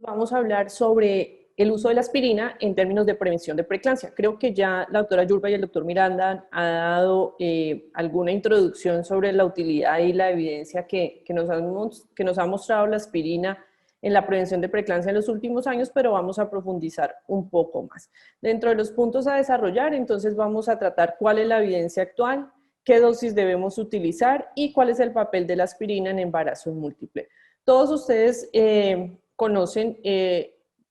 vamos a hablar sobre el uso de la aspirina en términos de prevención de preeclampsia. Creo que ya la doctora Yurba y el doctor Miranda han dado alguna introducción sobre la utilidad y la evidencia que nos ha mostrado la aspirina en la prevención de preeclampsia en los últimos años, pero vamos a profundizar un poco más. Dentro de los puntos a desarrollar, entonces vamos a tratar cuál es la evidencia actual, qué dosis debemos utilizar y cuál es el papel de la aspirina en embarazo múltiple. Todos ustedes conocen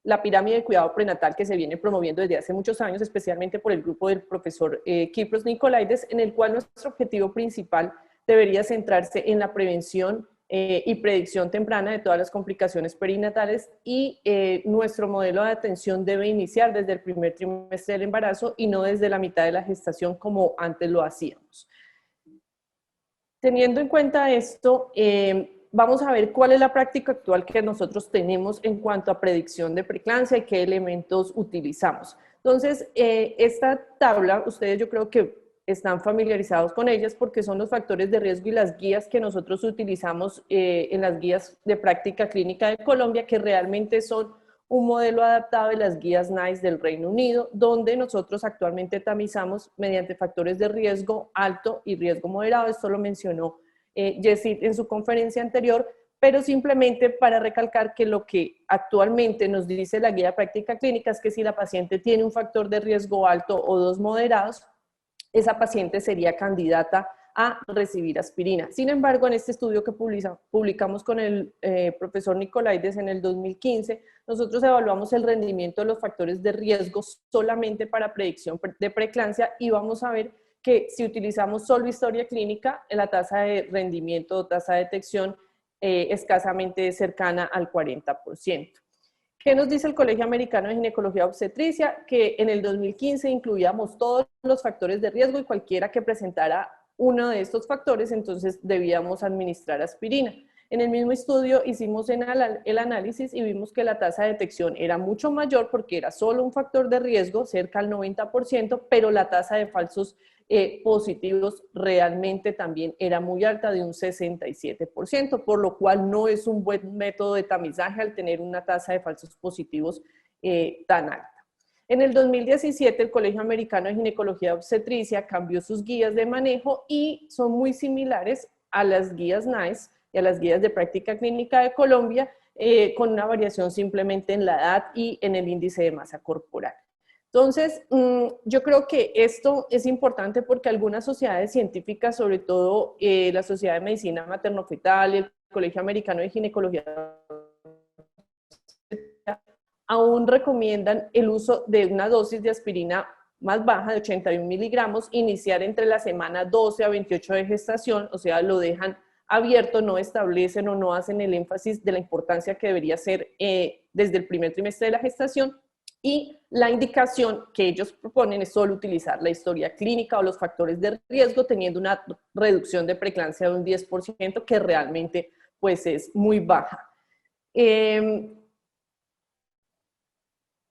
la pirámide de cuidado prenatal que se viene promoviendo desde hace muchos años, especialmente por el grupo del profesor Kypros Nicolaides, en el cual nuestro objetivo principal debería centrarse en la prevención y predicción temprana de todas las complicaciones perinatales y nuestro modelo de atención debe iniciar desde el primer trimestre del embarazo y no desde la mitad de la gestación como antes lo hacíamos. Teniendo en cuenta esto, vamos a ver cuál es la práctica actual que nosotros tenemos en cuanto a predicción de preeclampsia y qué elementos utilizamos. Entonces, esta tabla, ustedes yo creo que están familiarizados con ellas porque son los factores de riesgo y las guías que nosotros utilizamos en las guías de práctica clínica de Colombia, que realmente son un modelo adaptado de las guías NICE del Reino Unido, donde nosotros actualmente tamizamos mediante factores de riesgo alto y riesgo moderado. Esto lo mencionó Yesid en su conferencia anterior, pero simplemente para recalcar que lo que actualmente nos dice la guía de práctica clínica es que si la paciente tiene un factor de riesgo alto o dos moderados, esa paciente sería candidata a recibir aspirina. Sin embargo, en este estudio que publicamos con el profesor Nicolaides en el 2015, nosotros evaluamos el rendimiento de los factores de riesgo solamente para predicción de preeclampsia y vamos a ver que si utilizamos solo historia clínica, la tasa de rendimiento o tasa de detección escasamente cercana al 40%. ¿Qué nos dice el Colegio Americano de Ginecología y Obstetricia? Que en el 2015 incluíamos todos los factores de riesgo y cualquiera que presentara uno de estos factores, entonces debíamos administrar aspirina. En el mismo estudio hicimos el análisis y vimos que la tasa de detección era mucho mayor porque era solo un factor de riesgo, cerca al 90%, pero la tasa de falsos positivos realmente también era muy alta, de un 67%, por lo cual no es un buen método de tamizaje al tener una tasa de falsos positivos tan alta. En el 2017, el Colegio Americano de Ginecología y Obstetricia cambió sus guías de manejo y son muy similares a las guías NICE y a las guías de práctica clínica de Colombia, con una variación simplemente en la edad y en el índice de masa corporal. Entonces, yo creo que esto es importante porque algunas sociedades científicas, sobre todo la Sociedad de Medicina Materno-Fetal y el Colegio Americano de Ginecología, aún recomiendan el uso de una dosis de aspirina más baja de 81 miligramos, iniciar entre la semana 12 a 28 de gestación, o sea, lo dejan abierto, no establecen o no hacen el énfasis de la importancia que debería ser desde el primer trimestre de la gestación. Y la indicación que ellos proponen es solo utilizar la historia clínica o los factores de riesgo, teniendo una reducción de preeclampsia de un 10%, que realmente pues es muy baja.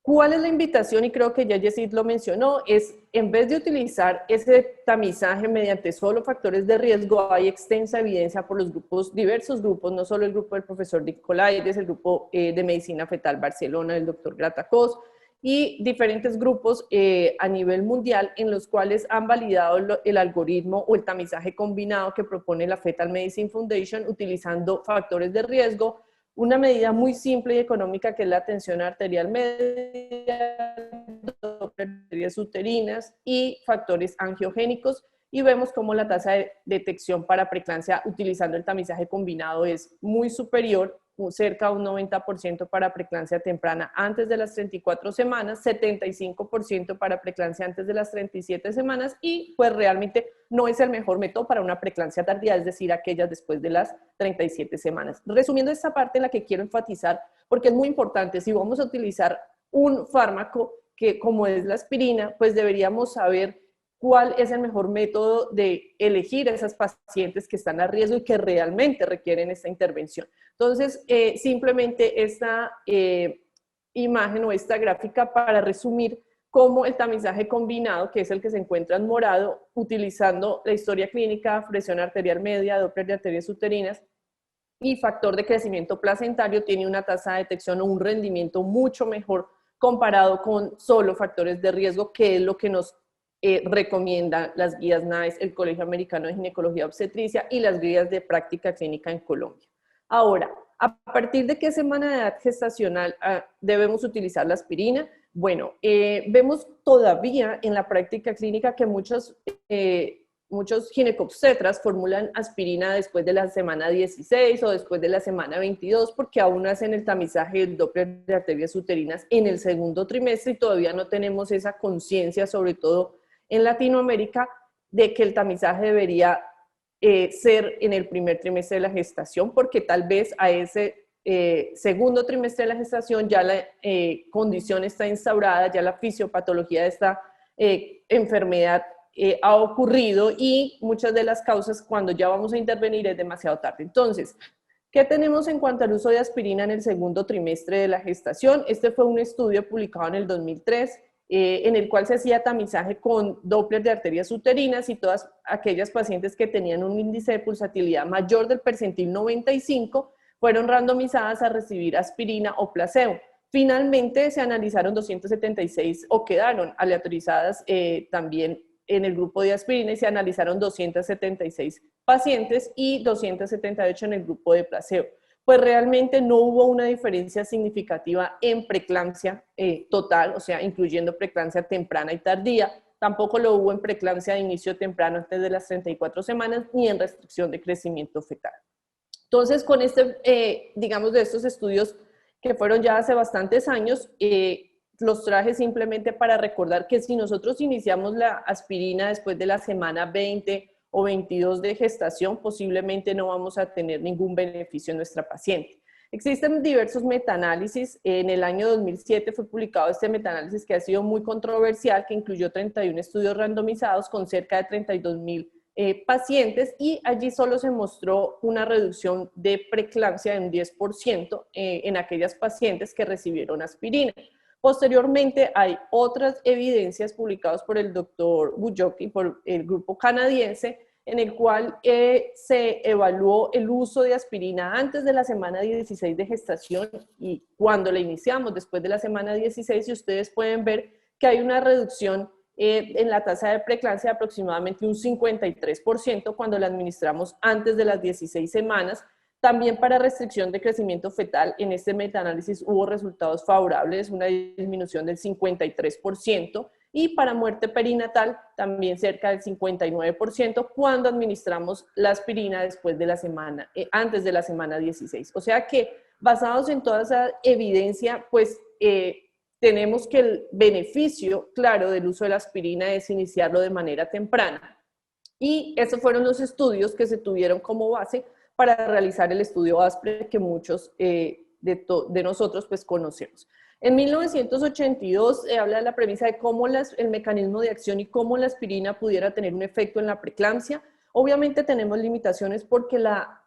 ¿Cuál es la invitación? Y creo que ya Yesid lo mencionó, es en vez de utilizar ese tamizaje mediante solo factores de riesgo, hay extensa evidencia por los grupos, diversos grupos, no solo el grupo del profesor Nicolaides, el grupo de Medicina Fetal Barcelona, del doctor Gratacos, y diferentes grupos a nivel mundial en los cuales han validado el algoritmo o el tamizaje combinado que propone la Fetal Medicine Foundation utilizando factores de riesgo, una medida muy simple y económica que es la tensión arterial media, arterias uterinas y factores angiogénicos, y vemos cómo la tasa de detección para preeclampsia utilizando el tamizaje combinado es muy superior, cerca de un 90% para preeclampsia temprana antes de las 34 semanas, 75% para preeclampsia antes de las 37 semanas, y pues realmente no es el mejor método para una preeclampsia tardía, es decir, aquellas después de las 37 semanas. Resumiendo esta parte en la que quiero enfatizar, porque es muy importante, si vamos a utilizar un fármaco que como es la aspirina, pues deberíamos saber cuál es el mejor método de elegir a esas pacientes que están a riesgo y que realmente requieren esta intervención. Entonces, simplemente esta imagen o esta gráfica para resumir cómo el tamizaje combinado, que es el que se encuentra en morado, utilizando la historia clínica, presión arterial media, Doppler de arterias uterinas y factor de crecimiento placentario tiene una tasa de detección o un rendimiento mucho mejor comparado con solo factores de riesgo, que es lo que nos recomiendan las guías NICE, el Colegio Americano de Ginecología Obstetricia y las guías de práctica clínica en Colombia. Ahora, ¿a partir de qué semana de edad gestacional debemos utilizar la aspirina? Bueno, vemos todavía en la práctica clínica que muchos ginecobstetras formulan aspirina después de la semana 16 o después de la semana 22 porque aún hacen el tamizaje del Doppler de arterias uterinas en el segundo trimestre y todavía no tenemos esa conciencia, sobre todo en Latinoamérica, de que el tamizaje debería ser en el primer trimestre de la gestación, porque tal vez a ese segundo trimestre de la gestación ya la condición está instaurada, ya la fisiopatología de esta enfermedad ha ocurrido y muchas de las causas cuando ya vamos a intervenir es demasiado tarde. Entonces, ¿qué tenemos en cuanto al uso de aspirina en el segundo trimestre de la gestación? Este fue un estudio publicado en el 2003 en el cual se hacía tamizaje con Doppler de arterias uterinas y todas aquellas pacientes que tenían un índice de pulsatilidad mayor del percentil 95 fueron randomizadas a recibir aspirina o placebo. Finalmente se analizaron 276 o quedaron aleatorizadas también en el grupo de aspirina y se analizaron 276 pacientes y 278 en el grupo de placebo. Pues realmente no hubo una diferencia significativa en preeclampsia total, o sea, incluyendo preeclampsia temprana y tardía. Tampoco lo hubo en preeclampsia de inicio temprano antes de las 34 semanas, ni en restricción de crecimiento fetal. Entonces, con digamos, de estos estudios que fueron ya hace bastantes años, los traje simplemente para recordar que si nosotros iniciamos la aspirina después de la semana 20 o 22 de gestación, posiblemente no vamos a tener ningún beneficio en nuestra paciente. Existen diversos metaanálisis. En el año 2007 fue publicado este metaanálisis que ha sido muy controversial, que incluyó 31 estudios randomizados con cerca de 32,000 pacientes y allí solo se mostró una reducción de preeclampsia de un 10% en aquellas pacientes que recibieron aspirina. Posteriormente hay otras evidencias publicadas por el doctor Bujoki, por el grupo canadiense, en el cual se evaluó el uso de aspirina antes de la semana 16 de gestación y cuando la iniciamos después de la semana 16, y ustedes pueden ver que hay una reducción en la tasa de preeclampsia de aproximadamente un 53% cuando la administramos antes de las 16 semanas. También para restricción de crecimiento fetal, en este metaanálisis hubo resultados favorables, una disminución del 53%, y para muerte perinatal también cerca del 59% cuando administramos la aspirina después de la semana, antes de la semana 16. O sea que basados en toda esa evidencia, pues tenemos que el beneficio, claro, del uso de la aspirina es iniciarlo de manera temprana. Y esos fueron los estudios que se tuvieron como base para realizar el estudio ASPRE que muchos de nosotros pues conocemos. En 1982 se habla de la premisa de cómo el mecanismo de acción y cómo la aspirina pudiera tener un efecto en la preeclampsia. Obviamente tenemos limitaciones porque la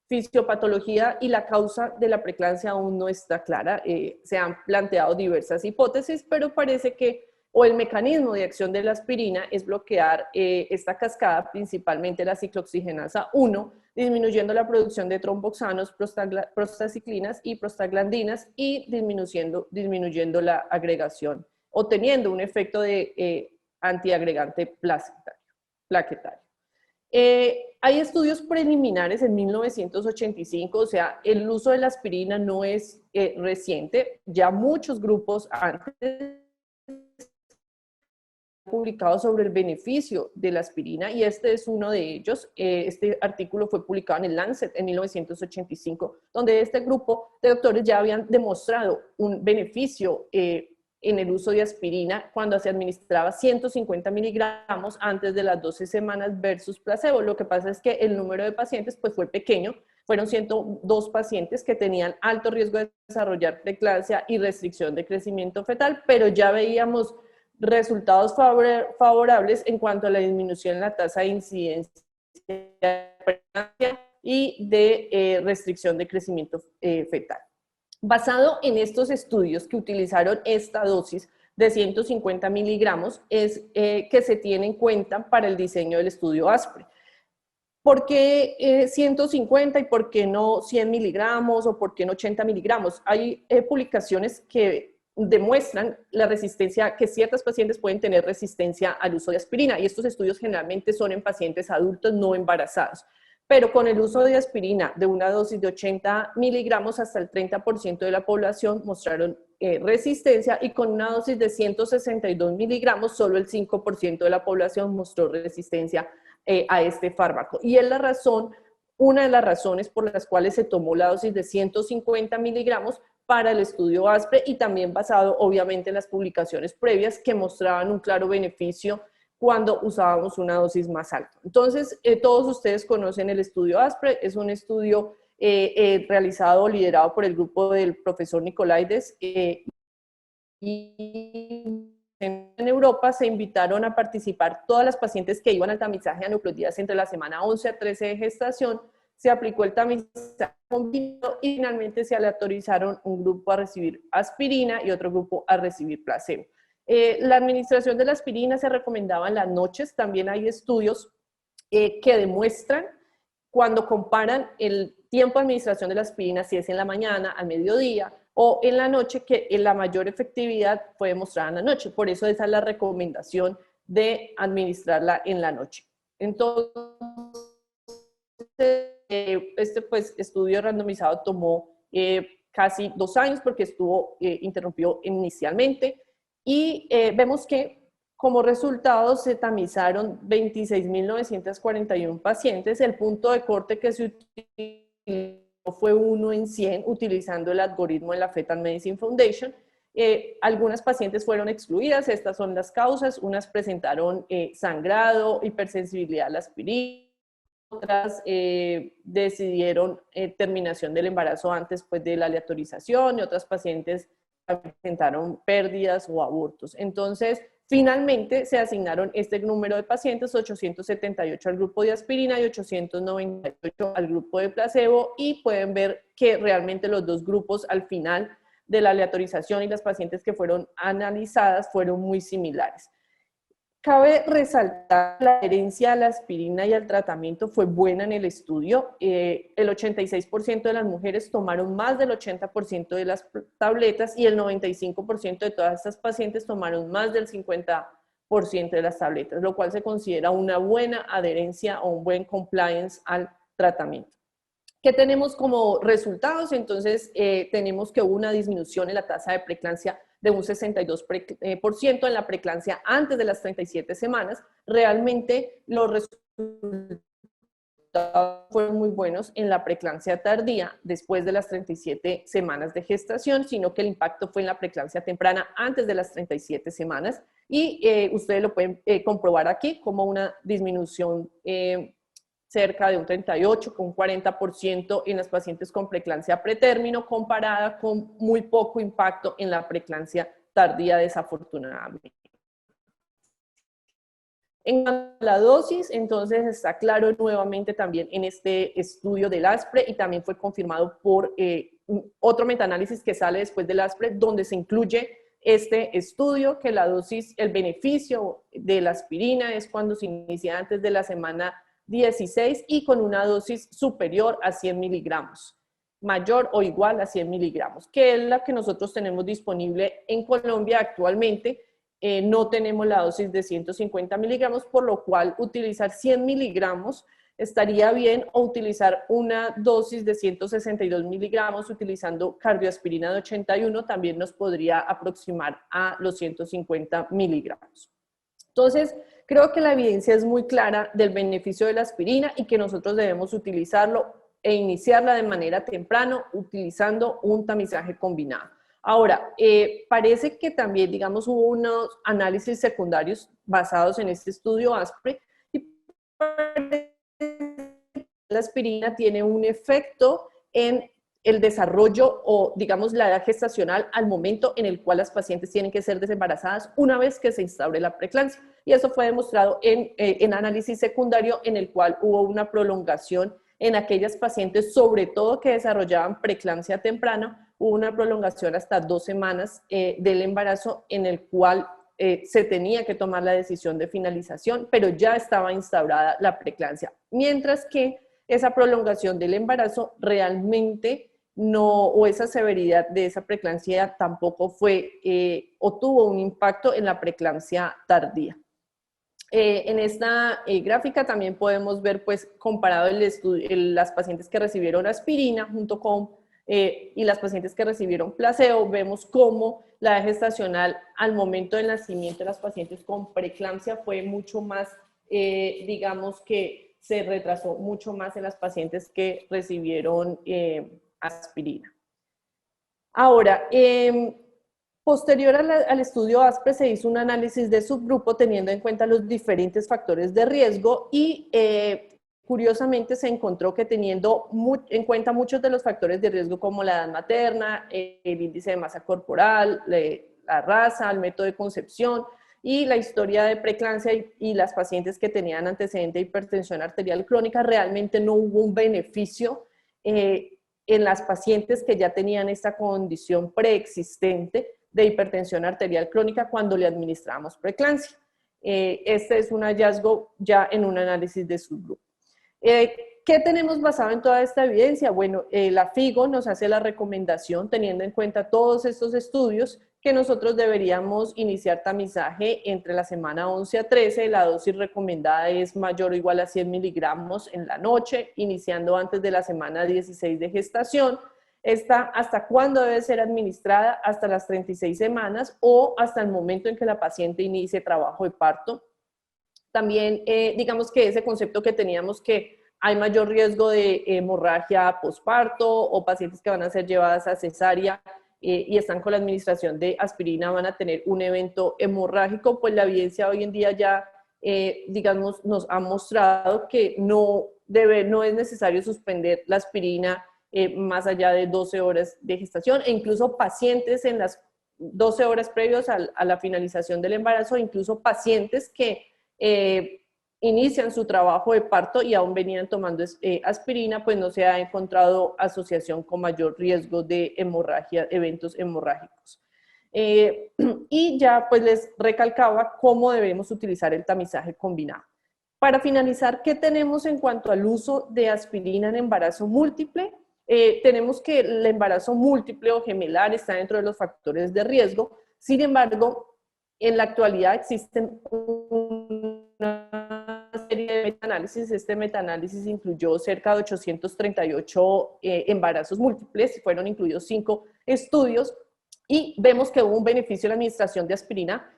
fisiopatología y la causa de la preeclampsia aún no está clara. Se han planteado diversas hipótesis, pero parece que el mecanismo de acción de la aspirina es bloquear esta cascada, principalmente la ciclooxigenasa 1, disminuyendo la producción de tromboxanos, prostaciclinas y prostaglandinas y disminuyendo la agregación o teniendo un efecto de antiagregante plaquetario. Hay estudios preliminares en 1985, o sea, el uso de la aspirina no es reciente, ya muchos grupos antes publicado sobre el beneficio de la aspirina y este es uno de ellos. Este artículo fue publicado en el Lancet en 1985, donde este grupo de doctores ya habían demostrado un beneficio en el uso de aspirina cuando se administraba 150 miligramos antes de las 12 semanas versus placebo. Lo que pasa es que el número de pacientes pues fue pequeño, fueron 102 pacientes que tenían alto riesgo de desarrollar preeclampsia y restricción de crecimiento fetal, pero ya veíamos resultados favorables en cuanto a la disminución en la tasa de incidencia y de restricción de crecimiento fetal. Basado en estos estudios que utilizaron esta dosis de 150 miligramos es que se tiene en cuenta para el diseño del estudio ASPRE. ¿Por qué 150 y por qué no 100 miligramos o por qué no 80 miligramos? Hay publicaciones que demuestran la resistencia, que ciertas pacientes pueden tener resistencia al uso de aspirina, y estos estudios generalmente son en pacientes adultos no embarazados. Pero con el uso de aspirina de una dosis de 80 miligramos, hasta el 30% de la población mostraron resistencia, y con una dosis de 162 miligramos, solo el 5% de la población mostró resistencia a este fármaco. Y es la razón, una de las razones por las cuales se tomó la dosis de 150 miligramos para el estudio ASPRE, y también basado obviamente en las publicaciones previas que mostraban un claro beneficio cuando usábamos una dosis más alta. Entonces, todos ustedes conocen el estudio ASPRE, es un estudio realizado, liderado por el grupo del profesor Nicolaides, y en Europa se invitaron a participar todas las pacientes que iban al tamizaje a nucleotídeas entre la semana 11 a 13 de gestación. Se aplicó el tamizaje combinado y finalmente se aleatorizaron un grupo a recibir aspirina y otro grupo a recibir placebo. La administración de la aspirina se recomendaba en las noches. También hay estudios que demuestran, cuando comparan el tiempo de administración de la aspirina, si es en la mañana, al mediodía o en la noche, que la mayor efectividad fue demostrada en la noche. Por eso esa es la recomendación de administrarla en la noche. Entonces, este estudio randomizado tomó casi 2 años, porque interrumpió inicialmente, y vemos que como resultado se tamizaron 26.941 pacientes. El punto de corte que se utilizó fue 1 en 100, utilizando el algoritmo de la Fetal Medicine Foundation. Algunas pacientes fueron excluidas. Estas son las causas. Unas presentaron sangrado, hipersensibilidad a la aspirina, otras decidieron terminación del embarazo antes de la aleatorización, y otras pacientes presentaron pérdidas o abortos. Entonces, finalmente se asignaron este número de pacientes, 878 al grupo de aspirina y 898 al grupo de placebo, y pueden ver que realmente los dos grupos al final de la aleatorización y las pacientes que fueron analizadas fueron muy similares. Cabe resaltar que la adherencia a la aspirina y al tratamiento fue buena en el estudio. El 86% de las mujeres tomaron más del 80% de las tabletas, y el 95% de todas estas pacientes tomaron más del 50% de las tabletas, lo cual se considera una buena adherencia o un buen compliance al tratamiento. ¿Qué tenemos como resultados? Entonces, tenemos que hubo una disminución en la tasa de preeclampsia de un 62% en la preeclampsia antes de las 37 semanas. Realmente los resultados fueron muy buenos en la preeclampsia tardía después de las 37 semanas de gestación, sino que el impacto fue en la preeclampsia temprana antes de las 37 semanas, y ustedes lo pueden comprobar aquí como una disminución cerca de un 38, con un 40% en las pacientes con preeclampsia pretérmino, comparada con muy poco impacto en la preeclampsia tardía, desafortunadamente. En cuanto a la dosis, entonces está claro nuevamente también en este estudio del ASPRE, y también fue confirmado por otro metaanálisis que sale después del ASPRE, donde se incluye este estudio, que la dosis, el beneficio de la aspirina es cuando se inicia antes de la semana 16 y con una dosis superior a 100 miligramos, mayor o igual a 100 miligramos, que es la que nosotros tenemos disponible en Colombia actualmente. No tenemos la dosis de 150 miligramos, por lo cual utilizar 100 miligramos estaría bien, o utilizar una dosis de 162 miligramos utilizando cardioaspirina de 81 también nos podría aproximar a los 150 miligramos. Entonces, creo que la evidencia es muy clara del beneficio de la aspirina, y que nosotros debemos utilizarlo e iniciarla de manera temprana utilizando un tamizaje combinado. Ahora, parece que también, digamos, hubo unos análisis secundarios basados en este estudio ASPRE, y la aspirina tiene un efecto en el desarrollo o, digamos, la edad gestacional al momento en el cual las pacientes tienen que ser desembarazadas una vez que se instaure la preeclampsia. Y eso fue demostrado en análisis secundario, en el cual hubo una prolongación en aquellas pacientes, sobre todo que desarrollaban preeclampsia temprana. Hubo una prolongación hasta 2 semanas del embarazo, en el cual se tenía que tomar la decisión de finalización, pero ya estaba instaurada la preeclampsia. Mientras que esa prolongación del embarazo realmente no, o esa severidad de esa preeclampsia tampoco fue o tuvo un impacto en la preeclampsia tardía. En esta gráfica también podemos ver, pues, comparado las pacientes que recibieron aspirina junto con y las pacientes que recibieron placebo, vemos cómo la edad gestacional al momento del nacimiento de las pacientes con preeclampsia fue mucho más, digamos que se retrasó mucho más en las pacientes que recibieron aspirina. Ahora, posterior al estudio ASPRE se hizo un análisis de subgrupo teniendo en cuenta los diferentes factores de riesgo y curiosamente se encontró que teniendo en cuenta muchos de los factores de riesgo como la edad materna, el índice de masa corporal, la raza, el método de concepción y la historia de preeclampsia y las pacientes que tenían antecedente de hipertensión arterial crónica, realmente no hubo un beneficio en las pacientes que ya tenían esta condición preexistente de hipertensión arterial crónica cuando le administramos preeclampsia. Este es un hallazgo ya en un análisis de subgrupo. ¿Qué tenemos basado en toda esta evidencia? Bueno, la FIGO nos hace la recomendación, teniendo en cuenta todos estos estudios, que nosotros deberíamos iniciar tamizaje entre la semana 11 a 13, la dosis recomendada es mayor o igual a 100 miligramos en la noche, iniciando antes de la semana 16 de gestación. ¿Hasta cuándo debe ser administrada? Hasta las 36 semanas o hasta el momento en que la paciente inicie trabajo de parto. También, digamos que ese concepto que teníamos que hay mayor riesgo de hemorragia posparto o pacientes que van a ser llevadas a cesárea y están con la administración de aspirina van a tener un evento hemorrágico, pues la evidencia hoy en día ya, digamos, nos ha mostrado que no es necesario suspender la aspirina más allá de 12 horas de gestación, e incluso pacientes en las 12 horas previas a la finalización del embarazo, incluso pacientes que inician su trabajo de parto y aún venían tomando aspirina, pues no se ha encontrado asociación con mayor riesgo de hemorragia, eventos hemorrágicos. Y ya pues les recalcaba cómo debemos utilizar el tamizaje combinado. Para finalizar, ¿qué tenemos en cuanto al uso de aspirina en embarazo múltiple? Tenemos que el embarazo múltiple o gemelar está dentro de los factores de riesgo. Sin embargo, en la actualidad existen una serie de metaanálisis. Este metaanálisis incluyó cerca de 838 embarazos múltiples, fueron incluidos 5 estudios y vemos que hubo un beneficio en la administración de aspirina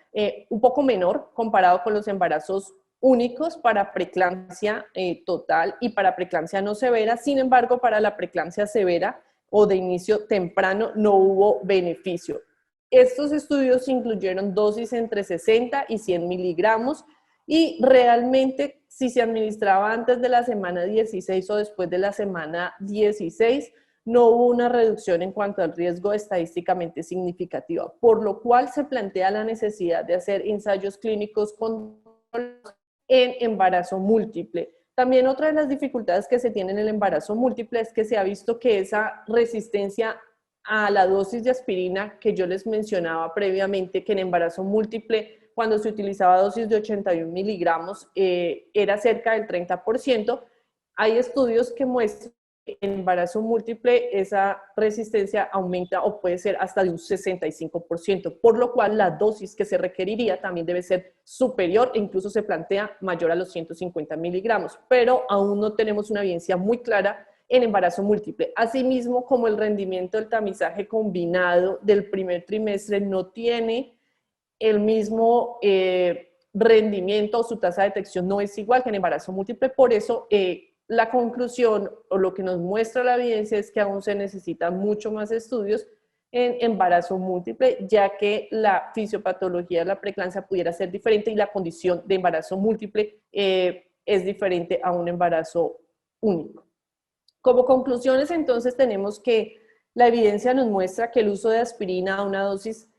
un poco menor comparado con los embarazos únicos para preeclampsia total y para preeclampsia no severa. Sin embargo, para la preeclampsia severa o de inicio temprano no hubo beneficio. Estos estudios incluyeron dosis entre 60 y 100 miligramos y realmente si se administraba antes de la semana 16 o después de la semana 16, no hubo una reducción en cuanto al riesgo estadísticamente significativa, por lo cual se plantea la necesidad de hacer ensayos clínicos controlados en embarazo múltiple. También otra de las dificultades que se tiene en el embarazo múltiple es que se ha visto que esa resistencia a la dosis de aspirina que yo les mencionaba previamente, que en embarazo múltiple, cuando se utilizaba dosis de 81 miligramos, era cerca del 30%. Hay estudios que muestran que en embarazo múltiple esa resistencia aumenta o puede ser hasta de un 65%, por lo cual la dosis que se requeriría también debe ser superior e incluso se plantea mayor a los 150 miligramos, pero aún no tenemos una evidencia muy clara en embarazo múltiple. Asimismo, como el rendimiento del tamizaje combinado del primer trimestre no tiene el mismo rendimiento o su tasa de detección no es igual que en embarazo múltiple, por eso la conclusión o lo que nos muestra la evidencia es que aún se necesitan mucho más estudios en embarazo múltiple, ya que la fisiopatología de la preeclampsia pudiera ser diferente y la condición de embarazo múltiple es diferente a un embarazo único. Como conclusiones, entonces, tenemos que la evidencia nos muestra que el uso de aspirina a una dosis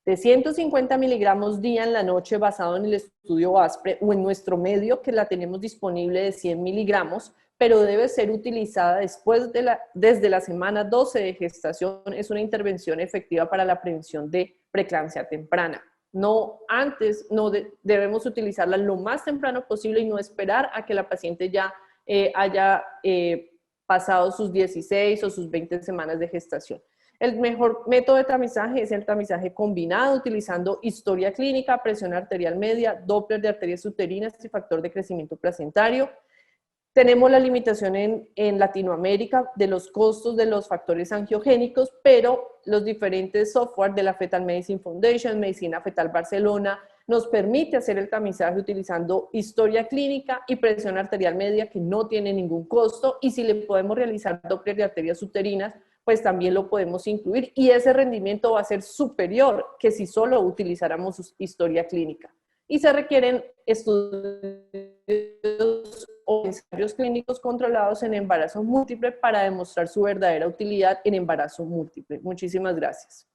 de 150 miligramos día en la noche basado en el estudio ASPRE o en nuestro medio que la tenemos disponible de 100 miligramos, pero debe ser utilizada desde la semana 12 de gestación, es una intervención efectiva para la prevención de preeclampsia temprana. no antes, debemos utilizarla lo más temprano posible y no esperar a que la paciente ya haya pasado sus 16 o sus 20 semanas de gestación. El mejor método de tamizaje es el tamizaje combinado, utilizando historia clínica, presión arterial media, Doppler de arterias uterinas y factor de crecimiento placentario. Tenemos la limitación en Latinoamérica de los costos de los factores angiogénicos, pero los diferentes software de la Fetal Medicine Foundation, Medicina Fetal Barcelona, nos permite hacer el tamizaje utilizando historia clínica y presión arterial media, que no tiene ningún costo, y si le podemos realizar Doppler de arterias uterinas, pues también lo podemos incluir, y ese rendimiento va a ser superior que si solo utilizáramos historia clínica. Y se requieren estudios o ensayos clínicos controlados en embarazo múltiple para demostrar su verdadera utilidad en embarazo múltiple. Muchísimas gracias.